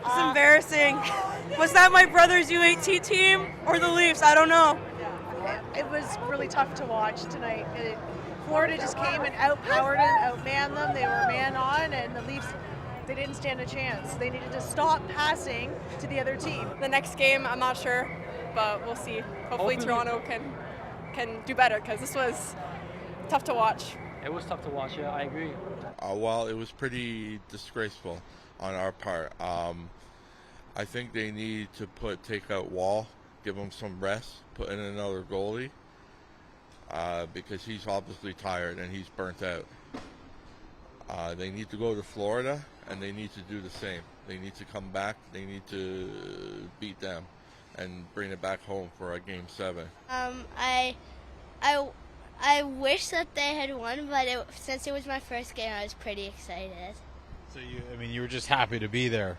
It's embarrassing. Was that my brother's U18 team or the Leafs? I don't know. It was really tough to watch tonight. Florida just came and outpowered them, outmanned them. They were man on, and the Leafs, they didn't stand a chance. They needed to stop passing to the other team. The next game, I'm not sure, but we'll see. Hopefully Toronto can do better, because this was tough to watch. It was tough to watch, yeah, I agree. Well, it was pretty disgraceful on our part. I think they need to take out Wall, give him some rest, put in another goalie, because he's obviously tired and he's burnt out. They need to go to Florida, and they need to do the same. They need to come back. They need to beat them and bring it back home for a Game 7. I wish that they had won, but since it was my first game, I was pretty excited. So you were just happy to be there.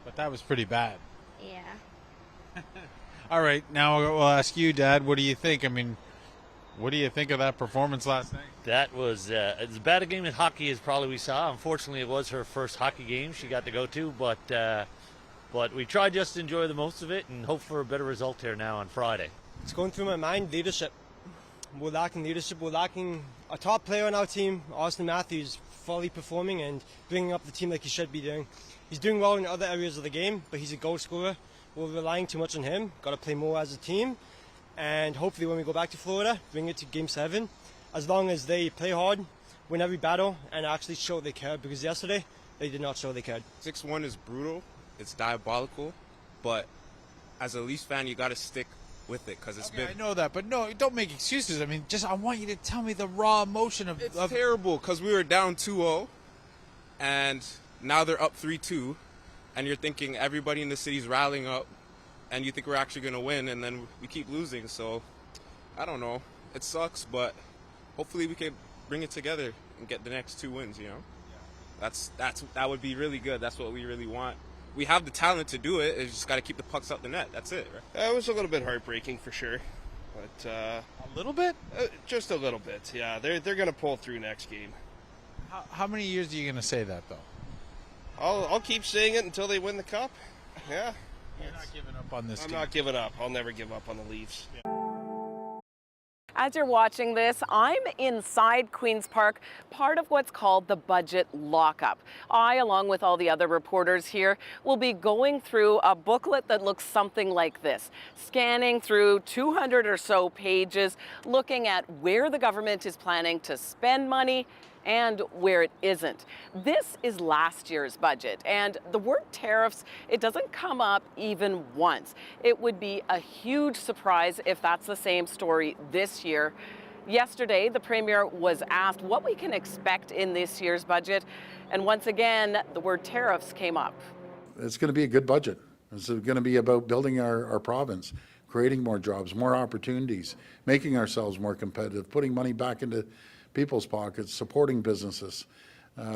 But that was pretty bad. Yeah. All right, now we'll ask you, Dad. What do you think? What do you think of that performance last night? That was as bad a game in hockey as probably we saw. Unfortunately, it was her first hockey game she got to go to, but we tried just to enjoy the most of it and hope for a better result here now on Friday. It's going through my mind, leadership. We're lacking leadership. We're lacking a top player on our team, Austin Matthews, fully performing and bringing up the team like he should be doing. He's doing well in other areas of the game, but he's a goal scorer. We're relying too much on him. Got to play more as a team. And hopefully when we go back to Florida, bring it to Game 7. As long as they play hard, win every battle, and actually show they care. Because yesterday, they did not show they cared. 6-1 is brutal. It's diabolical. But as a Leafs fan, you got to stick with it because it's been. I know that, but no, don't make excuses. I want you to tell me the raw emotion of. It's terrible because we were down 2-0, and now they're up 3-2, and you're thinking everybody in the city's rallying up, and you think we're actually going to win, and then we keep losing. So I don't know. It sucks, but hopefully we can bring it together and get the next 2 wins. That would be really good. That's what we really want. We have the talent to do it. It's just got to keep the pucks up the net. That's it. Right? It was a little bit heartbreaking for sure, but a little bit, just a little bit. Yeah, they're going to pull through next game. How many years are you going to say that though? I'll keep saying it until they win the cup. Yeah. You're not giving up on this I'm team. not giving up. I'll never give up on the Leafs. As you're watching this, I'm inside Queen's Park, part of what's called the budget lockup. I, along with all the other reporters here, will be going through a booklet that looks something like this, scanning through 200 or so pages, looking at where the government is planning to spend money and where it isn't. This is last year's budget, and the word tariffs, it doesn't come up even once. It would be a huge surprise if that's the same story this year. Yesterday, the Premier was asked what we can expect in this year's budget, and once again, the word tariffs came up. It's going to be a good budget. It's going to be about building our province, creating more jobs, more opportunities, making ourselves more competitive, putting money back into people's pockets, supporting businesses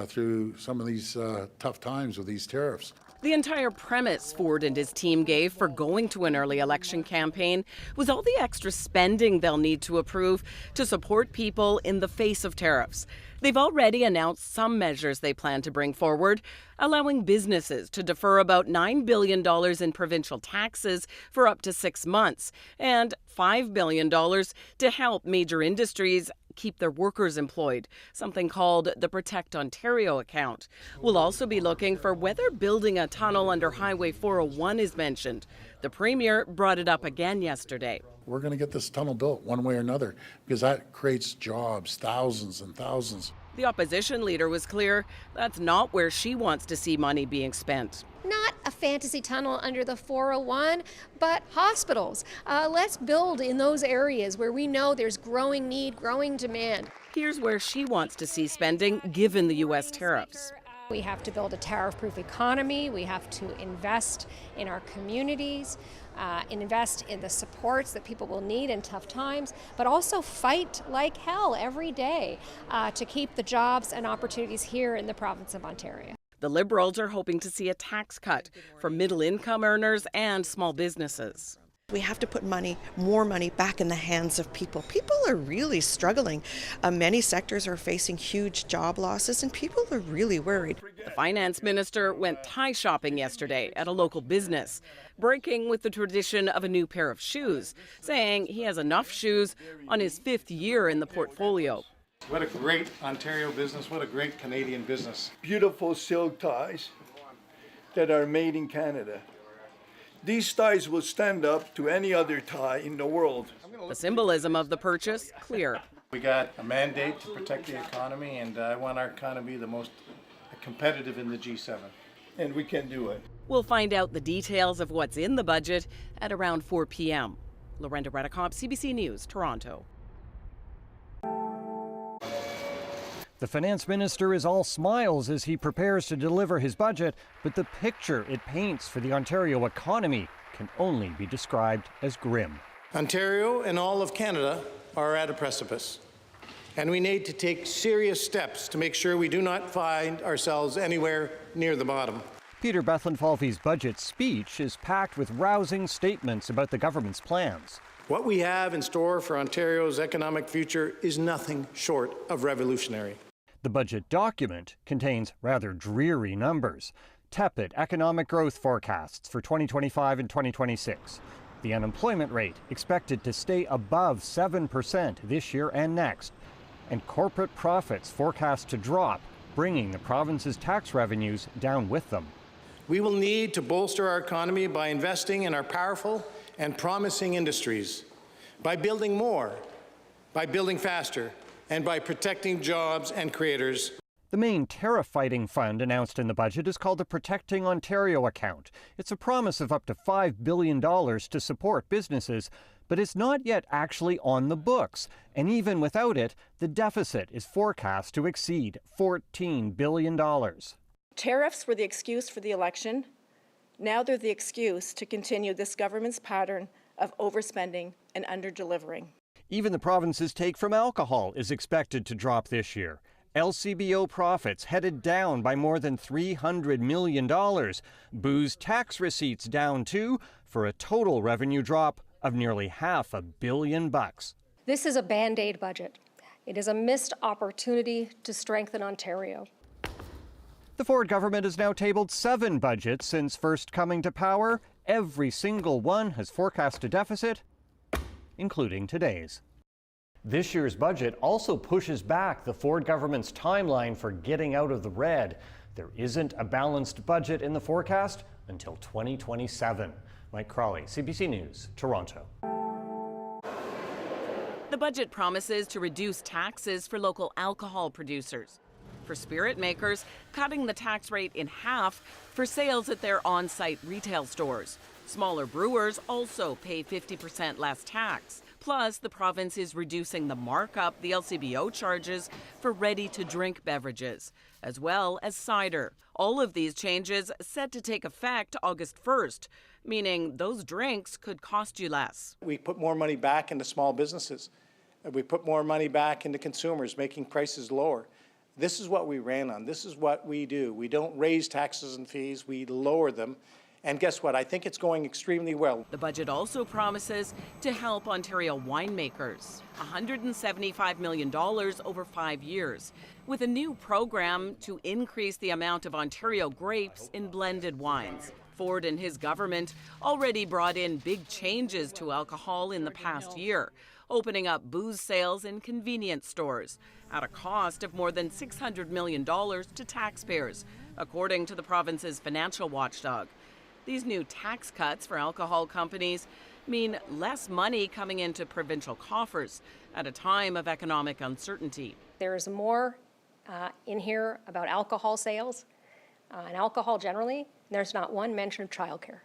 through some of these tough times with these tariffs. The entire premise Ford and his team gave for going to an early election campaign was all the extra spending they'll need to approve to support people in the face of tariffs. They've already announced some measures they plan to bring forward, allowing businesses to defer about $9 billion in provincial taxes for up to 6 months, and $5 billion to help major industries keep their workers employed, something called the Protect Ontario account. We'll also be looking for whether building a tunnel under Highway 401 is mentioned. The Premier brought it up again yesterday. We're going to get this tunnel built one way or another because that creates jobs, thousands and thousands. The opposition leader was clear that's not where she wants to see money being spent. Not a fantasy tunnel under the 401, but hospitals. Let's build in those areas where we know there's growing need, growing demand. Here's where she wants to see spending given the U.S. tariffs. We have to build a tariff-proof economy. We have to invest in our communities, invest in the supports that people will need in tough times, but also fight like hell every day to keep the jobs and opportunities here in the province of Ontario. The Liberals are hoping to see a tax cut for middle-income earners and small businesses. We have to put more money back in the hands of people. People are really struggling. Many sectors are facing huge job losses and people are really worried. The finance minister went tie shopping yesterday at a local business, breaking with the tradition of a new pair of shoes, saying he has enough shoes on his 5th year in the portfolio. What a great Ontario business, what a great Canadian business. Beautiful silk ties that are made in Canada. These ties will stand up to any other tie in the world. The symbolism of the purchase, clear. We got a mandate to protect the economy, and I want our economy the most competitive in the G7. And we can do it. We'll find out the details of what's in the budget at around 4 p.m. Lorenda Redicomp, CBC News, Toronto. The finance minister is all smiles as he prepares to deliver his budget, but the picture it paints for the Ontario economy can only be described as grim. Ontario and all of Canada are at a precipice, and we need to take serious steps to make sure we do not find ourselves anywhere near the bottom. Peter Bethlenfalvy's budget speech is packed with rousing statements about the government's plans. What we have in store for Ontario's economic future is nothing short of revolutionary. The budget document contains rather dreary numbers. Tepid economic growth forecasts for 2025 and 2026. The unemployment rate expected to stay above 7% this year and next. And corporate profits forecast to drop, bringing the province's tax revenues down with them. We will need to bolster our economy by investing in our powerful and promising industries, by building more, by building faster, and by protecting jobs and creators. The main tariff-fighting fund announced in the budget is called the Protecting Ontario account. It's a promise of up to $5 billion to support businesses, but it's not yet actually on the books. And even without it, the deficit is forecast to exceed $14 billion. Tariffs were the excuse for the election. Now they're the excuse to continue this government's pattern of overspending and under-delivering. Even the province's take from alcohol is expected to drop this year. LCBO profits headed down by more than $300 million. Booze tax receipts down too, for a total revenue drop of nearly $500 million. This is a Band-Aid budget. It is a missed opportunity to strengthen Ontario. The Ford government has now tabled 7 budgets since first coming to power. Every single one has forecast a deficit, including today's. This year's budget also pushes back the Ford government's timeline for getting out of the red. There isn't a balanced budget in the forecast until 2027. Mike Crawley, CBC News, Toronto. The budget promises to reduce taxes for local alcohol producers. For spirit makers, cutting the tax rate in half for sales at their on-site retail stores. Smaller brewers also pay 50% less tax. Plus, the province is reducing the markup the LCBO charges for ready-to-drink beverages, as well as cider. All of these changes set to take effect August 1st, meaning those drinks could cost you less. We put more money back into small businesses. We put more money back into consumers, making prices lower. This is what we ran on. This is what we do. We don't raise taxes and fees, we lower them. And guess what? I think it's going extremely well. The budget also promises to help Ontario winemakers, $175 million over 5 years, with a new program to increase the amount of Ontario grapes in blended wines. Ford and his government already brought in big changes to alcohol in the past year, opening up booze sales in convenience stores at a cost of more than $600 million to taxpayers, according to the province's financial watchdog. These new tax cuts for alcohol companies mean less money coming into provincial coffers at a time of economic uncertainty. There is more in here about alcohol sales and alcohol generally. There's not one mention of childcare,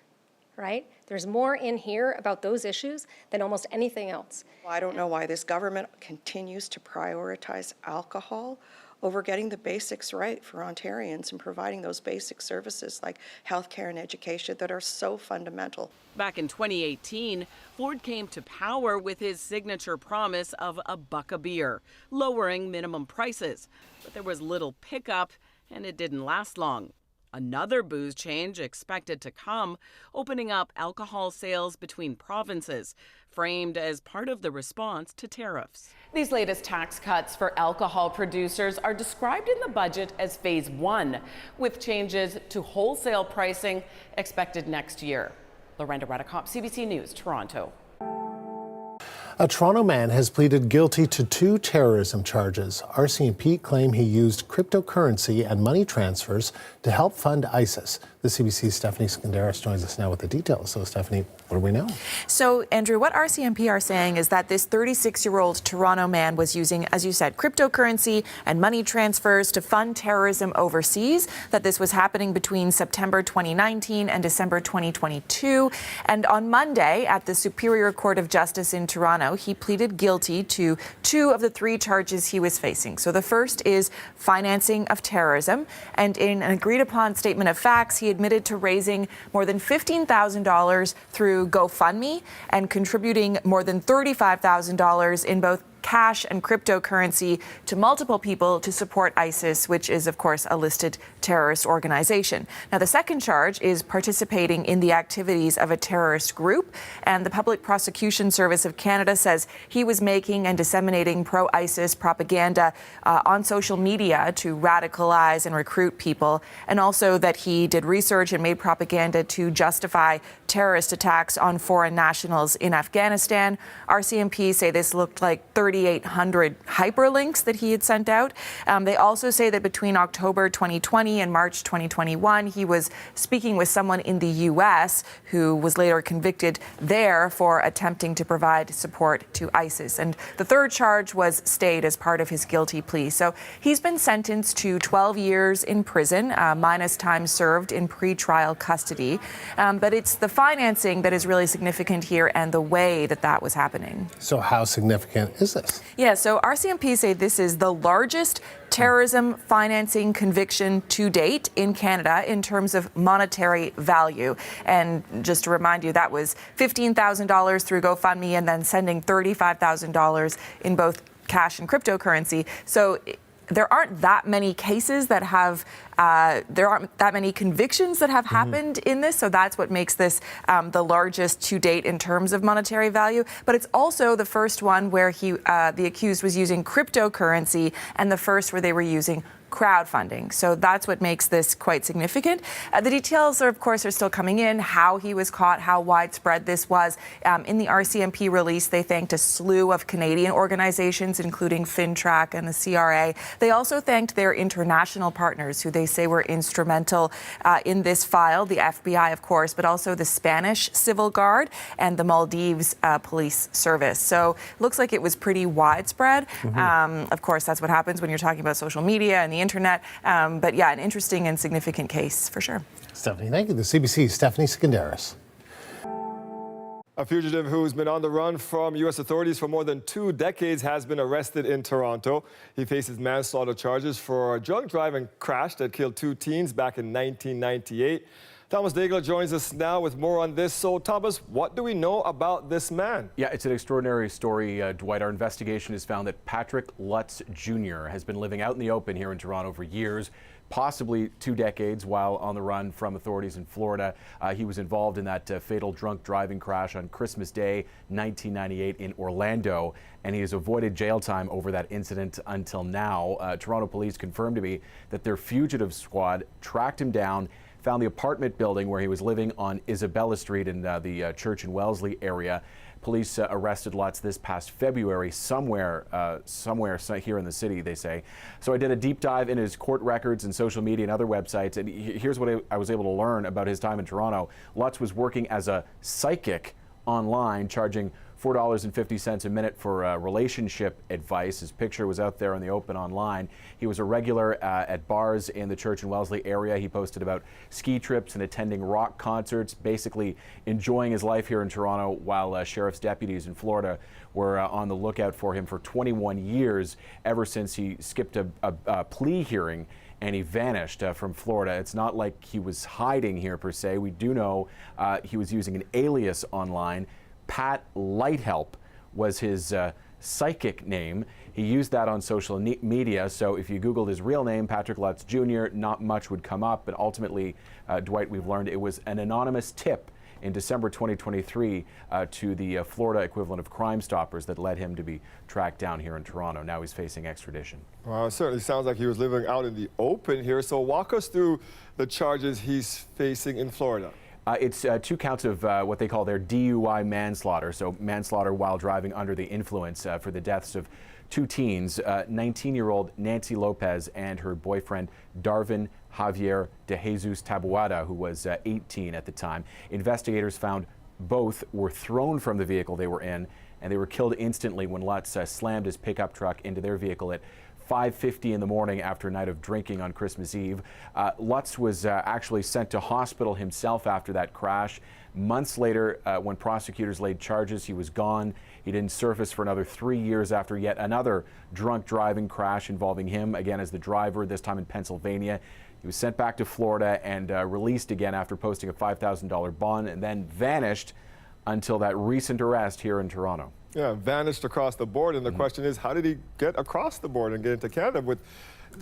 right? There's more in here about those issues than almost anything else. I don't know why this government continues to prioritize alcohol over getting the basics right for Ontarians and providing those basic services like healthcare and education that are so fundamental. Back in 2018, Ford came to power with his signature promise of $1 a beer, lowering minimum prices. But there was little pickup, and it didn't last long. Another booze change expected to come, opening up alcohol sales between provinces, framed as part of the response to tariffs. These latest tax cuts for alcohol producers are described in the budget as phase 1, with changes to wholesale pricing expected next year. Lorenda Redicop, CBC News, Toronto. A Toronto man has pleaded guilty to 2 terrorism charges. RCMP claim he used cryptocurrency and money transfers to help fund ISIS. The CBC's Stephanie Skandaris joins us now with the details. So, Stephanie, what do we know? So, Andrew, what RCMP are saying is that this 36-year-old Toronto man was using, as you said, cryptocurrency and money transfers to fund terrorism overseas, that this was happening between September 2019 and December 2022. And on Monday, at the Superior Court of Justice in Toronto, he pleaded guilty to 2 of the 3 charges he was facing. So the first is financing of terrorism. And in an agreed-upon statement of facts, he admitted to raising more than $15,000 through GoFundMe and contributing more than $35,000 in both cash and cryptocurrency to multiple people to support ISIS, which is, of course, a listed terrorist organization. Now, the second charge is participating in the activities of a terrorist group, and the Public Prosecution Service of Canada says he was making and disseminating pro-ISIS propaganda on social media to radicalize and recruit people, and also that he did research and made propaganda to justify terrorist attacks on foreign nationals in Afghanistan. RCMP say this looked like 3,800 hyperlinks that he had sent out. They also say that between October 2020 and March 2021, he was speaking with someone in the U.S. who was later convicted there for attempting to provide support to ISIS. And the third charge was stayed as part of his guilty plea. So he's been sentenced to 12 years in prison, minus time served in pretrial custody. But it's the financing that is really significant here and the way that that was happening. So how significant is this? Yeah, so RCMP say this is the largest terrorism financing conviction to date in Canada in terms of monetary value. And just to remind you, that was $15,000 through GoFundMe and then sending $35,000 in both cash and cryptocurrency. So there aren't that many cases that have, there aren't that many convictions that have happened in this. So that's what makes this the largest to date in terms of monetary value. But it's also the first one where the accused was using cryptocurrency and the first where they were using crowdfunding. So that's what makes this quite significant. The details, of course, are still coming in, how he was caught, how widespread this was. In the RCMP release, they thanked a slew of Canadian organizations, including FinTrack and the CRA. They also thanked their international partners, who they say were instrumental in this file, the FBI, of course, but also the Spanish Civil Guard and the Maldives Police Service. So it looks like it was pretty widespread. Of course, that's what happens when you're talking about social media and the internet. But yeah, an interesting and significant case for sure. Stephanie, thank you. The CBC's Stephanie Skandaris. A fugitive who's been on the run from U.S. authorities for more than 2 decades has been arrested in Toronto. He faces manslaughter charges for a drunk driving crash that killed 2 teens back in 1998. Thomas Daigle joins us now with more on this. So, Thomas, what do we know about this man? Yeah, it's an extraordinary story, Dwight. Our investigation has found that Patrick Lutz Jr. has been living out in the open here in Toronto for years, possibly 2 decades, while on the run from authorities in Florida. He was involved in that fatal drunk driving crash on Christmas Day, 1998 in Orlando, and he has avoided jail time over that incident until now. Toronto police confirmed to me that their fugitive squad tracked him down, found the apartment building where he was living on Isabella Street in the Church and Wellesley area. Police arrested Lutz this past February somewhere here in the city, they say. So I did a deep dive in his court records and social media and other websites, and here's what I was able to learn about his time in Toronto. Lutz was working as a psychic online, charging $4.50 a minute for relationship advice. His picture was out there in the open online. He was a regular at bars in the Church and Wellesley area. He posted about ski trips and attending rock concerts, basically enjoying his life here in Toronto while sheriff's deputies in Florida were on the lookout for him for 21 years, ever since he skipped a plea hearing and he vanished from Florida. It's not like he was hiding here per se. We do know he was using an alias online. Pat Lighthelp was his psychic name. He used that on social media, so if you Googled his real name, Patrick Lutz Jr., not much would come up, but ultimately, Dwight, we've learned it was an anonymous tip in December 2023 to the Florida equivalent of Crime Stoppers that led him to be tracked down here in Toronto. Now he's facing extradition. Well, it certainly sounds like he was living out in the open here. So walk us through the charges he's facing in Florida. It's 2 counts of what they call their DUI manslaughter, so manslaughter while driving under the influence for the deaths of 2 teens, 19-year-old Nancy Lopez and her boyfriend Darvin Javier de Jesus Taboada, who was 18 at the time. Investigators found both were thrown from the vehicle they were in, and they were killed instantly when Lutz slammed his pickup truck into their vehicle at 5:50 in the morning after a night of drinking on Christmas Eve. Lutz was actually sent to hospital himself after that crash. Months later, when prosecutors laid charges, he was gone. He didn't surface for another 3 years after yet another drunk driving crash involving him, again as the driver, this time in Pennsylvania. He was sent back to Florida and released again after posting a $5,000 bond, and then vanished until that recent arrest here in Toronto. Yeah, vanished across the board, and the question is, how did he get across the board and get into Canada with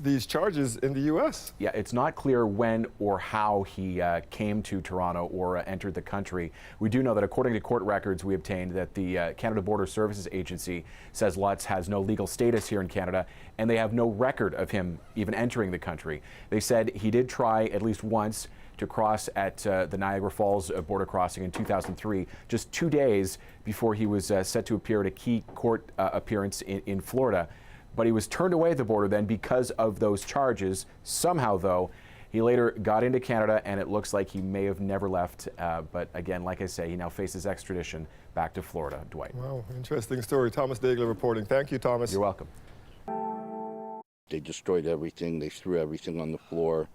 these charges in the U.S.? Yeah, it's not clear when or how he came to Toronto or entered the country. We do know that according to court records we obtained that the Canada Border Services Agency says Lutz has no legal status here in Canada, and they have no record of him even entering the country. They said he did try at least once to cross at the Niagara Falls border crossing in 2003, just 2 days before he was set to appear at a key court appearance in Florida. But he was turned away at the border then because of those charges. Somehow, though, he later got into Canada, and it looks like he may have never left. But again, like I say, he now faces extradition back to Florida. Dwight. Wow, interesting story. Thomas Daigle reporting. Thank you, Thomas. You're welcome. They destroyed everything. They threw everything on the floor.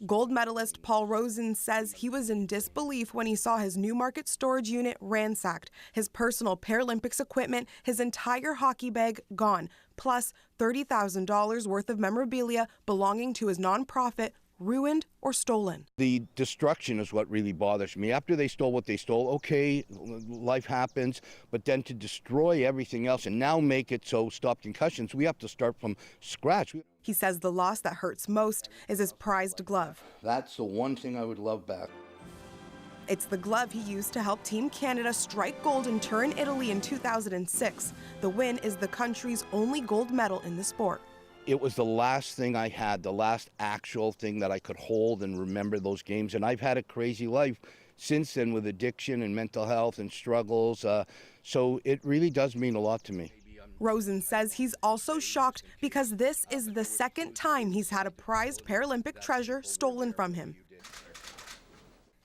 Gold medalist Paul Rosen says he was in disbelief when he saw his Newmarket storage unit ransacked, his personal Paralympics equipment, his entire hockey bag gone, plus $30,000 worth of memorabilia belonging to his nonprofit ruined or stolen. The destruction is what really bothers me. After they stole what they stole, okay, life happens, but then to destroy everything else and now make it so stop concussions, we have to start from scratch. He says the loss that hurts most is his prized glove. That's the one thing I would love back. It's the glove he used to help Team Canada strike gold in Turin, Italy in 2006. The win is the country's only gold medal in the sport. It was the last thing I had, the last actual thing that I could hold and remember those games. And I've had a crazy life since then with addiction and mental health and struggles. So it really does mean a lot to me. Rosen says he's also shocked because this is the second time he's had a prized Paralympic treasure stolen from him.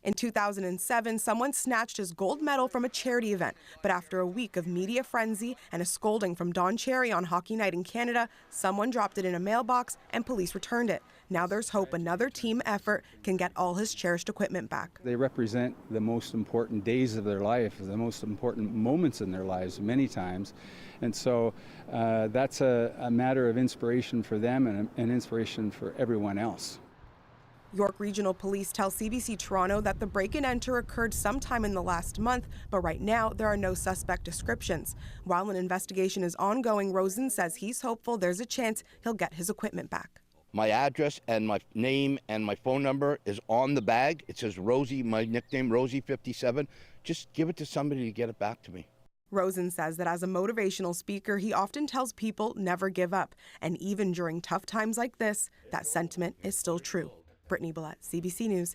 In 2007, someone snatched his gold medal from a charity event, but after a week of media frenzy and a scolding from Don Cherry on Hockey Night in Canada, someone dropped it in a mailbox and police returned it. Now there's hope another team effort can get all his cherished equipment back. They represent the most important days of their life, the most important moments in their lives many times. And so that's a matter of inspiration for them and an inspiration for everyone else. York Regional Police tell CBC Toronto that the break-and-enter occurred sometime in the last month, but right now there are no suspect descriptions. While an investigation is ongoing, Rosen says he's hopeful there's a chance he'll get his equipment back. My address and my name and my phone number is on the bag. It says Rosie, my nickname, Rosie57. Just give it to somebody to get it back to me. Rosen says that as a motivational speaker, he often tells people never give up. And even during tough times like this, that sentiment is still true. Brittany Billette, CBC News.